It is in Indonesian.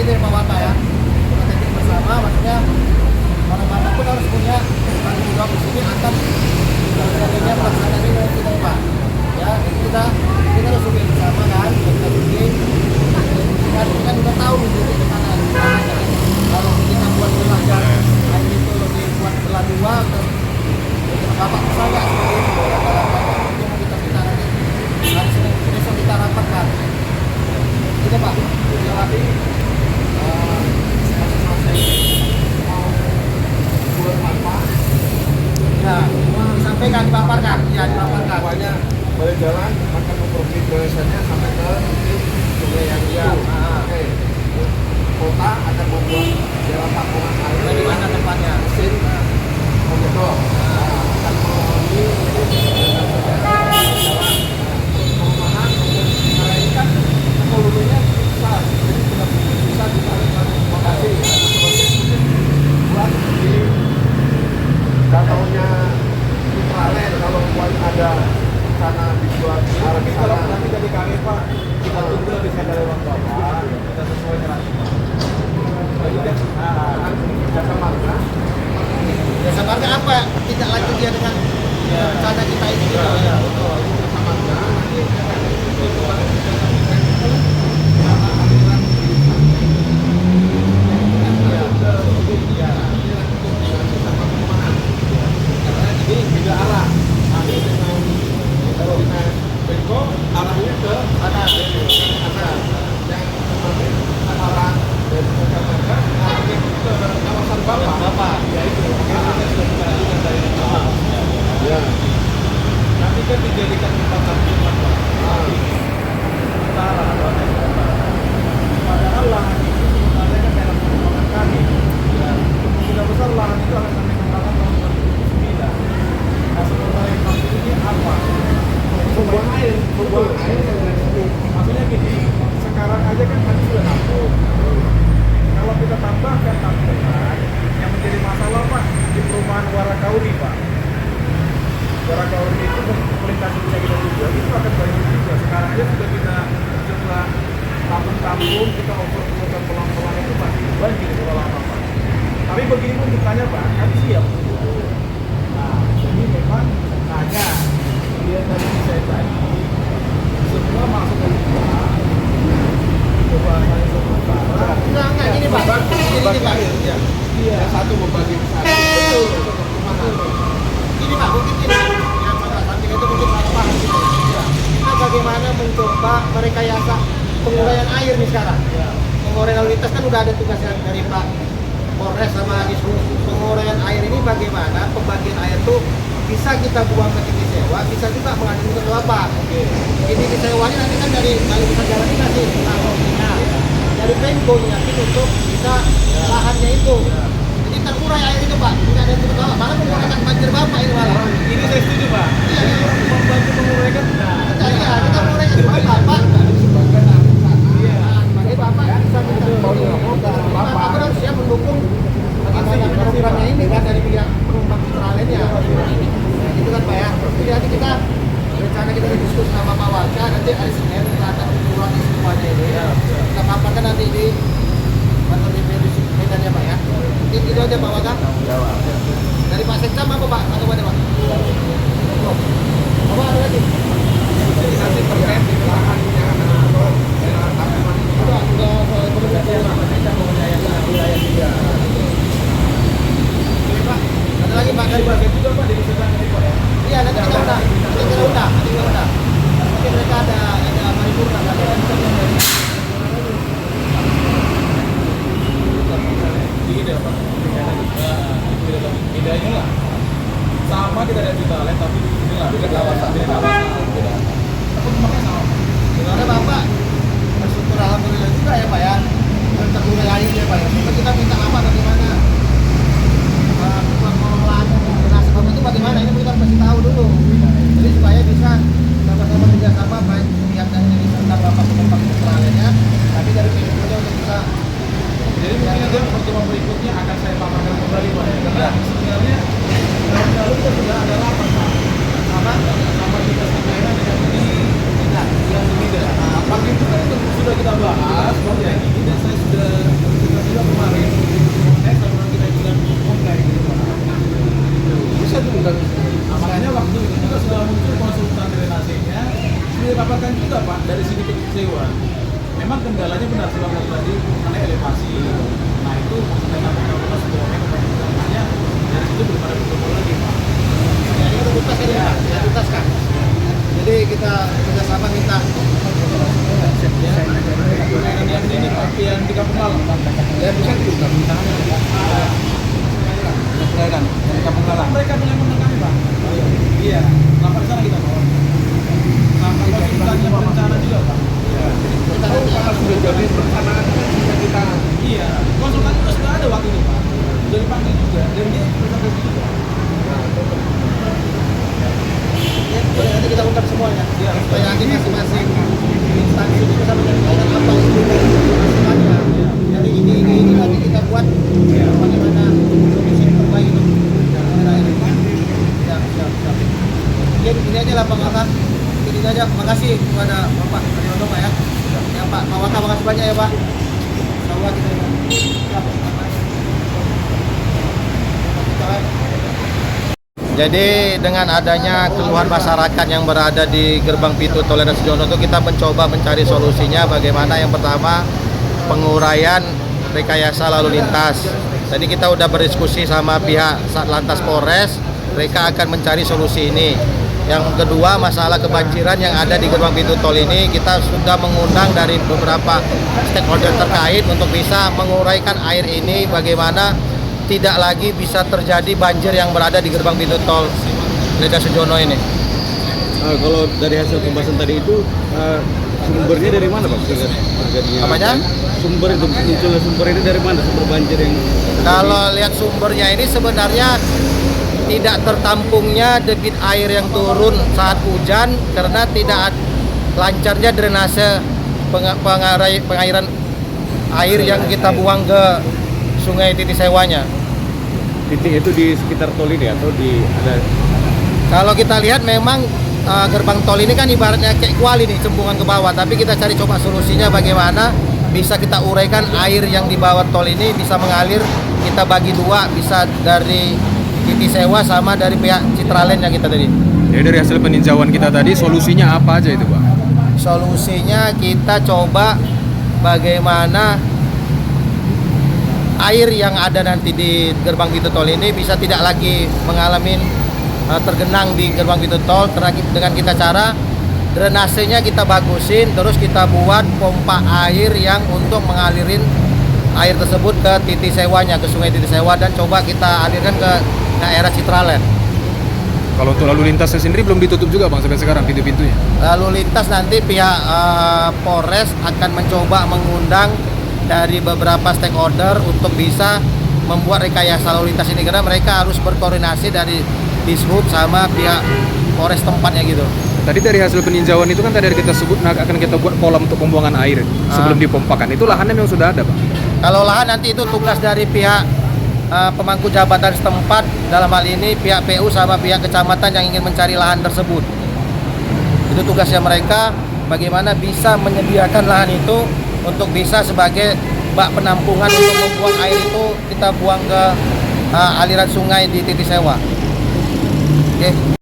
dari Pak Wata ya. Kita teknik bersama, maksudnya mana-mana pun harus punya tanggung jawab di sini akan adanya pelaksanaan ini dengan kita Pak. Ya, jadi kita harus survei bersama kan, kita survei. Kita udah tahu gitu di mana arahnya. Kalau kita buat belajar, air itu lebih buat belah dua, terus bapak bisa nggak seperti itu? Kalau kita nanti hari Senin besok kita rapatkan. Gitu Pak. Jadi ya, disampaikan, dipaparkan, ya dipaparkan. Pokoknya balik jalan akan memperbaiki drainasenya sampai ke sungai yang itu. Oke. Kota akan membuat jalan tampungan air. Di mana tempatnya? Mesin pembetul. Akan mengalami perumahan karena ini kan hulunya besar, jadi bisa ditarik ke lokasi buat di danaunya Ultralen kalau buat ada sana dibuat arah ke sana. Nanti dari kami Pak, kita tunggu lebih dari waktu Bapak, kita sesuai dengan nanti jasa marga. Jasa marga apa? Tidak lanjut dia dengan rencana kita ini gitu ya. Betul, jasa marga nanti beda arah. Nanti dengan Bengko arahnya ke sana. Yang arah dari Jakarta arahnya ke kawasan Bapak. Ya itu. Ya. Nanti kan dijadikan tempat tampungan Pak. Utara atau padahal lahan itu sebenarnya kan dalam pengembangan kami. Ya. Kemungkinan besar lahan itu akan kami kembangkan tahun 2009. Nah, sementara yang kami ini apa? Membuang air yang dari situ. Maksudnya gini, sekarang aja kan kami sudah nampung. Kalau kita tambahkan tampungan, yang menjadi masalah Pak di perumahan Warakauri Pak. Warakauri itu melintasi bisa kita tujuan itu akan banyak juga. Sekarang aja sudah kita jumlah tampung-tampung kita overflowkan pelan-pelan itu masih banjir kalau lama Pak. Tapi begini pun ditanya Pak, kami siap. Nah, jadi memang tanya dia tadi saya tadi semua masuk ke rumah coba saya sementara Enggak ini Pak. Ini Pak. Iya. Satu membagi ke sana. Betul. Ini Pak, mungkin ini yang samping itu mungkin salah paham gitu. Kita bagaimana mencoba merekayasa penguraian air nih sekarang. Penguraian lalu lintas kan udah ada tugas dari Pak Polres sama Dishub. Penguraian air ini bagaimana pembagian air tuh bisa kita buang ke titik sewa, bisa juga mengalir ke lapak. Ini titik sewanya nanti kan dari kalau bisa jalan ini nanti dari Pemko nyakin untuk bisa lahannya itu. Jadi terurai air itu Pak, tidak ada yang terbawa. Malah menguraikan banjir Bapak ini malah. Ini saya setuju Pak. Iya, Membantu menguraikan. iya, kita menguraikan Bapak. Iya, makanya Bapak bisa minta. Bapak harus siap mendukung bagaimana programnya ini kan dari pihak penumpang Ultralennya. Itu kan Pak ya. Jadi nanti kita rencana kita diskusi sama Pak Waka, nanti hari Senin kita akan urutan semuanya ini. Kita paparkan nanti di kantor DPRD Medan ya Pak ya. Itu aja Pak Waka. Dari Pak Sekda apa Pak? Atau mana Pak? Apa ada lagi? Jadi nanti terkait di lahannya atau tampungan itu Udah komunikasi ya Pak. wilayah juga. Oke Pak. Ada lagi Pak dari Pak. Juga Pak dari sebelah ini Pak ya. Iya nanti kita undang. Nanti kita undang. Mungkin mereka ada paripurna kan. Tidak Pak. Bedanya lah. Sama kita ada Citalen tapi di sini lah dekat kawasan. Tapi makanya sama. Gimana Bapak? Bersyukur alhamdulillah juga ya Pak ya. Terurai airnya Pak ya. Cuma kita minta apa bagaimana? Pengelolaan drainase Bapak itu bagaimana? Ini kita masih tahu dulu. Jadi supaya bisa sama-sama kerjasama baik pihak dari tentang Bapak penumpang Australia, tapi dari pihaknya untuk bisa. Jadi mungkin nanti pertemuan berikutnya akan saya paparkan kembali Pak ya. Karena sebenarnya tahun lalu kita sudah ada rapat Pak. Sama kita sampaikan dengan ini yang tidak. Pagi itu kan sudah kita bahas bahwa ini Ya bisa diungkap. Perairan dari Kampung Galang. Mereka mengamankan kami, Pak. Iya. Lapor sana kita, Pak. Sampai ke bulannya berencana juga, Pak. Kita nanti Kalau sudah jadi perencanaan sudah kita. Iya. Konsultan itu sudah ada waktu itu, Pak. Sudah dipanggil juga. Dan dia bersaksi juga. Ya, nanti kita ungkap semuanya. Iya. Supaya nanti masing-masing instansi itu bisa menyelesaikan apa itu masukannya. Jadi ini nanti kita buat bagaimana solusi yang terbaik untuk daerah ini. Siap. Mungkin ini aja lah Bang Aka. Ini aja. Makasih kepada Bapak Aryono Pak ya. Ya Pak Waka, makasih banyak ya Pak. Insyaallah kita siap. Jadi dengan adanya keluhan masyarakat yang berada di gerbang pintu tol Ledang Sujono itu kita mencoba mencari solusinya bagaimana. Yang pertama penguraian rekayasa lalu lintas. Tadi kita udah berdiskusi sama pihak Satlantas Polres, mereka akan mencari solusi ini. Yang kedua masalah kebanjiran yang ada di gerbang pintu tol ini, kita sudah mengundang dari beberapa stakeholder terkait untuk bisa menguraikan air ini bagaimana tidak lagi bisa terjadi banjir yang berada di gerbang pintu tol Ledang Sujono ini. Kalau dari hasil pembahasan tadi itu sumbernya dari mana, Pak? Terjadinya Apanya? Sumber itu munculnya sumber ini dari mana? Sumber banjir yang Kalau lihat sumbernya ini sebenarnya tidak tertampungnya debit air yang turun saat hujan karena tidak lancarnya drainase pengairan air yang kita buang ke Sungai Titisewanya. titik itu di sekitar tol ini atau di ada. Kalau kita lihat memang gerbang tol ini kan ibaratnya kayak kuali nih, cempungan ke bawah. Tapi kita cari coba solusinya bagaimana bisa kita uraikan air yang di bawah tol ini bisa mengalir. Kita bagi dua, bisa dari Titisewa sama dari pihak Citraland yang kita tadi. Jadi dari hasil peninjauan kita tadi solusinya apa aja itu, Pak? Solusinya kita coba bagaimana air yang ada nanti di gerbang pintu tol ini bisa tidak lagi mengalami tergenang di gerbang pintu tol dengan kita cara drainasenya kita bagusin, terus kita buat pompa air yang untuk mengalirin air tersebut ke Titisewanya, ke Sungai Titisewa, dan coba kita alirkan ke daerah Citraland. Kalau untuk lalu lintasnya sendiri belum ditutup juga, Bang, sampai sekarang pintu-pintunya. Lalu lintas nanti pihak Polres akan mencoba mengundang dari beberapa stakeholder untuk bisa membuat rekayasa lalu lintas ini karena mereka harus berkoordinasi dari Dishub sama pihak Polres tempatnya gitu. Tadi dari hasil peninjauan itu kan tadi kita sebut akan kita buat kolam untuk pembuangan air sebelum dipompakan. Itu lahannya memang sudah ada, Bang. Kalau lahan nanti itu tugas dari pihak pemangku jabatan setempat, dalam hal ini pihak PU sama pihak kecamatan yang ingin mencari lahan tersebut. Itu tugasnya mereka, bagaimana bisa menyediakan lahan itu untuk bisa sebagai bak penampungan untuk membuang air itu kita buang ke aliran sungai di Titisewa. Oke.